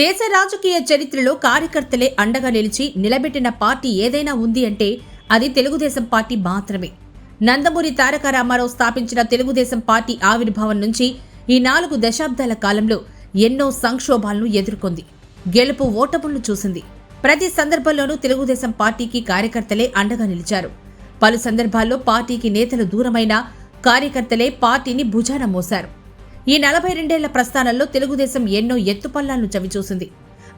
దేశ రాజకీయ చరిత్రలో కార్యకర్తలే అండగా నిలిచి నిలబెట్టిన పార్టీ ఏదైనా ఉంది అంటే అది తెలుగుదేశం పార్టీ మాత్రమే. నందమూరి తారక రామారావు స్థాపించిన తెలుగుదేశం పార్టీ ఆవిర్భావం నుంచి ఈ 4 దశాబ్దాల కాలంలో ఎన్నో సంక్షోభాలను ఎదుర్కొంది. గెలుపు ఓటములను చూసింది. ప్రతి సందర్భంలోనూ తెలుగుదేశం పార్టీకి కార్యకర్తలే అండగా నిలిచారు. పలు సందర్భాల్లో పార్టీకి నేతలు దూరమైన కార్యకర్తలే పార్టీని భుజాన మోశారు. ఈ 42 ప్రస్థానంలో తెలుగుదేశం ఎన్నో ఎత్తుపల్లాలను చవిచూసింది.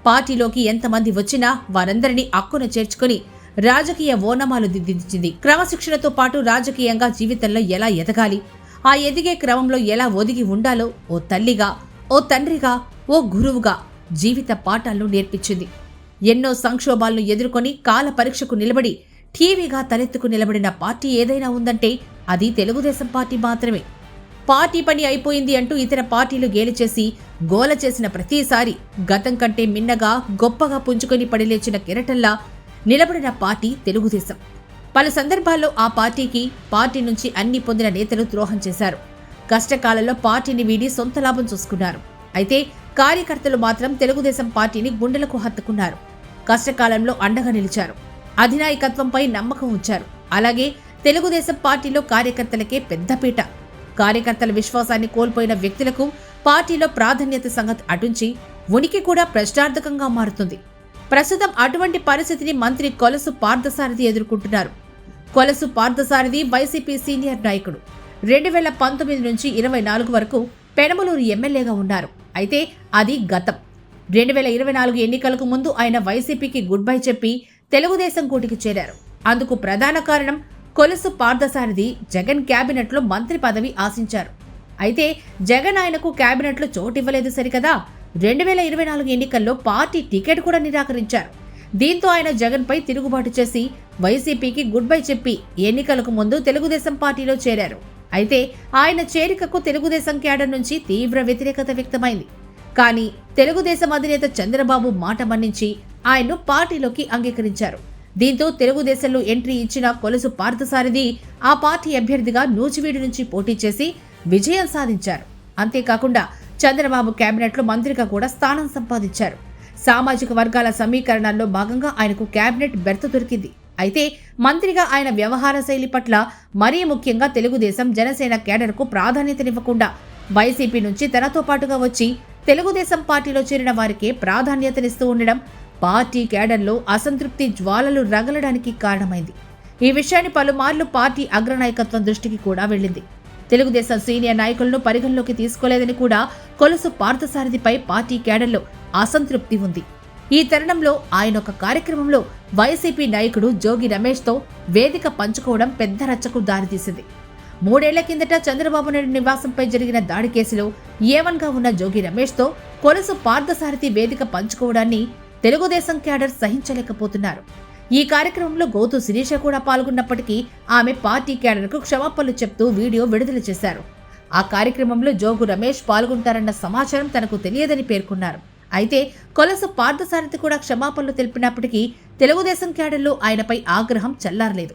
పార్టీలోకి ఎంతమంది వచ్చినా వారందరినీ అక్కున చేర్చుకుని రాజకీయ ఓనమాలు దిద్దించింది. క్రమశిక్షణతో పాటు రాజకీయంగా జీవితంలో ఎలా ఎదగాలి, ఆ ఎదిగే క్రమంలో ఎలా ఒదిగి ఉండాలో ఓ తల్లిగా, ఓ తండ్రిగా, ఓ గురువుగా జీవిత పాఠాలను నేర్పించింది. ఎన్నో సంక్షోభాలను ఎదుర్కొని కాల పరీక్షకు నిలబడి టీవీగా తలెత్తుకు నిలబడిన పార్టీ ఏదైనా ఉందంటే అది తెలుగుదేశం పార్టీ మాత్రమే. పార్టీ పని అయిపోయింది అంటూ ఇతర పార్టీలు గేలి చేసి గోల చేసిన ప్రతిసారి గతం కంటే మిన్నగా గొప్పగా పుంజుకొని పడిలేచిన కెరటల్లా నిలబడిన పార్టీ తెలుగుదేశం. పలు సందర్భాల్లో ఆ పార్టీ నుంచి అన్ని పొందిన నేతలు ద్రోహం చేశారు. కష్టకాలంలో పార్టీని వీడి సొంత లాభం చూసుకున్నారు. అయితే కార్యకర్తలు మాత్రం తెలుగుదేశం పార్టీని గుండెలకు హత్తుకున్నారు. కష్టకాలంలో అండగా నిలిచారు. అధినాయకత్వంపై నమ్మకం ఉంచారు. అలాగే తెలుగుదేశం పార్టీలో కార్యకర్తలకే పెద్దపీట. కార్యకర్తల విశ్వాసాన్ని కోల్పోయిన వ్యక్తులకు పార్టీలో ప్రాధాన్యత సంగతి అటుంచి ఉనికి కూడా ప్రశ్నార్థకంగా మారుతుంది. ప్రస్తుతం అటువంటి పరిస్థితిని మంత్రి కొలసు పార్థసారథి ఎదుర్కొంటున్నారు. కొలసు పార్థసారథి వైసీపీ సీనియర్ నాయకుడు. 2019 నుంచి 24 వరకు పెనమలూరు ఎమ్మెల్యేగా ఉన్నారు. అయితే అది గతం. 2024 ఎన్నికలకు ముందు ఆయన వైసీపీకి గుడ్ బై చెప్పి తెలుగుదేశం కూటికి చేరారు. అందుకు ప్రధాన కారణం కొలసు పార్థసారథి జగన్ క్యాబినెట్లో మంత్రి పదవి ఆశించారు. అయితే జగన్ ఆయనకు క్యాబినెట్లో చోటివ్వలేదు సరికదా. 2024 ఎన్నికల్లో పార్టీ టికెట్ కూడా నిరాకరించారు. దీంతో ఆయన జగన్పై తిరుగుబాటు చేసి వైసీపీకి గుడ్ బై చెప్పి ఎన్నికలకు ముందు తెలుగుదేశం పార్టీలో చేరారు. అయితే ఆయన చేరికకు తెలుగుదేశం క్యాడర్ నుంచి తీవ్ర వ్యతిరేకత వ్యక్తమైంది. కానీ తెలుగుదేశం అధినేత చంద్రబాబు మాట మన్నించి ఆయన్ను పార్టీలోకి అంగీకరించారు. దీంతో తెలుగుదేశంలో ఎంట్రీ ఇచ్చిన కొలసు పార్థసారథి ఆ పార్టీ అభ్యర్థిగా నూజివీడు నుంచి పోటీ చేసి విజయం సాధించారు. అంతేకాకుండా చంద్రబాబు కేబినెట్లో మంత్రిగా కూడా స్థానం సంపాదించారు. సామాజిక వర్గాల సమీకరణాల్లో భాగంగా ఆయనకు కేబినెట్ బెర్త్ దొరికింది. అయితే మంత్రిగా ఆయన వ్యవహార శైలి పట్ల మరీ ముఖ్యంగా తెలుగుదేశం జనసేన కేడర్కు ప్రాధాన్యతనివ్వకుండా వైసీపీ నుంచి తనతో పాటుగా వచ్చి తెలుగుదేశం పార్టీలో చేరిన వారికే ప్రాధాన్యతనిస్తూ ఉండడం పార్టీ కేడర్లో అసంతృప్తి జ్వాలలు రగలడానికి కారణమైంది. ఈ విషయాన్ని పలుమార్లు పార్టీ అగ్రనాయకత్వం దృష్టికి కూడా వెళ్లింది. తెలుగుదేశం సీనియర్ నాయకులను పరిగణలోకి తీసుకోలేదని కూడా కొలసు పార్థసారథిపై పార్టీ కేడర్లో అసంతృప్తి ఉంది. ఈ తరుణంలో ఆయన ఒక కార్యక్రమంలో వైసీపీ నాయకుడు జోగి రమేష్తో వేదిక పంచుకోవడం పెద్ద రచ్చకు దారితీసింది. 3 ఏళ్ల కిందట చంద్రబాబు నాయుడు నివాసంపై జరిగిన దాడి కేసులో ఏవన్గా ఉన్న జోగి రమేష్తో కొలసు పార్థసారథి వేదిక పంచుకోవడాన్ని తెలుగుదేశం క్యాడర్ సహించలేకపోతున్నారు. ఈ కార్యక్రమంలో గౌతు శిరీష కూడా పాల్గొన్నప్పటికీ ఆమె పార్టీ క్యాడర్కు క్షమాపణలు చెప్తూ వీడియో విడుదల చేశారు. ఆ కార్యక్రమంలో జోగు రమేష్ పాల్గొంటారన్న సమాచారం తనకు తెలియదని పేర్కొన్నారు. అయితే కొలసు పార్థసారథి కూడా క్షమాపణలు తెలిపినప్పటికీ తెలుగుదేశం క్యాడర్లో ఆయనపై ఆగ్రహం చల్లారలేదు.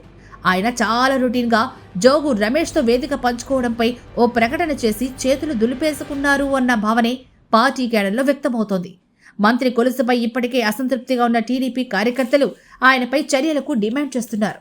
ఆయన చాలా రొటీన్గా జోగు రమేష్తో వేదిక పంచుకోవడంపై ఓ ప్రకటన చేసి చేతులు దులిపేసుకున్నారు అన్న భావనే పార్టీ క్యాడర్లో వ్యక్తమవుతోంది. మంత్రి కొలుసుపై ఇప్పటికే అసంతృప్తిగా ఉన్న టీడీపీ కార్యకర్తలు ఆయనపై చర్యలకు డిమాండ్ చేస్తున్నారు.